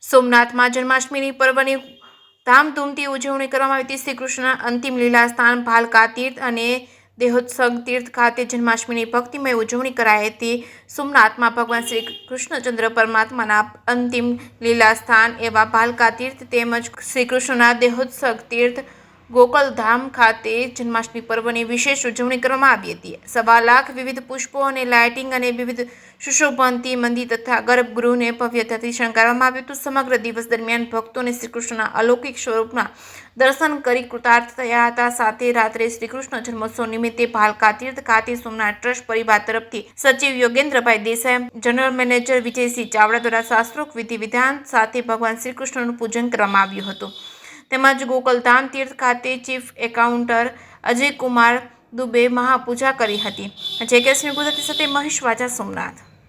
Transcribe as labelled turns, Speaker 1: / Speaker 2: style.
Speaker 1: સોમનાથમાં જન્માષ્ટમીની પર્વની ધામધૂમથી ઉજવણી કરવામાં આવી હતી। શ્રી કૃષ્ણના અંતિમ લીલા સ્થાન ભાલકા તીર્થ અને દેહોત્સવ તીર્થ ખાતે જન્માષ્ટમીની ભક્તિમય ઉજવણી કરાઈ હતી। સોમનાથમાં ભગવાન શ્રી કૃષ્ણચંદ્ર પરમાત્માના અંતિમ લીલા સ્થાન એવા ભાલકા તીર્થ તેમજ શ્રી કૃષ્ણના દેહોત્સવ તીર્થ ગોકુલધામ ખાતે જન્માષ્ટમી પર્વની વિશેષ ઉજવણી કરવામાં આવી હતી। 1.25 લાખ વિવિધ પુષ્પો અને લાઇટિંગ અને વિવિધ સુશોભનથી મંદિર તથા ગર્ભગૃહને ભવ્યતાથી શણગારવામાં આવ્યું હતું। સમગ્ર દિવસ દરમિયાન ભક્તોને શ્રીકૃષ્ણના અલૌકિક સ્વરૂપના દર્શન કરી કૃતાર્થ થયા હતા। સાથે રાત્રે શ્રીકૃષ્ણ જન્મોત્સવ નિમિત્તે ભાલકા તીર્થ ખાતે સોમનાથ ટ્રસ્ટ પરિવાર તરફથી સચિવ યોગેન્દ્રભાઈ દેસાઈ, જનરલ મેનેજર વિજયસિંહ ચાવડા દ્વારા શાસ્ત્રોક્ત વિધિ વિધાન સાથે ભગવાન શ્રીકૃષ્ણનું પૂજન કરવામાં આવ્યું હતું। તેમજ ગોકુલધામ તીર્થ ખાતે ચીફ એકાઉન્ટર અજયકુમાર દુબે મહાપૂજા કરી હતી। જે કે ગુજરાતી સાથે મહેશ વાજા, સોમનાથ।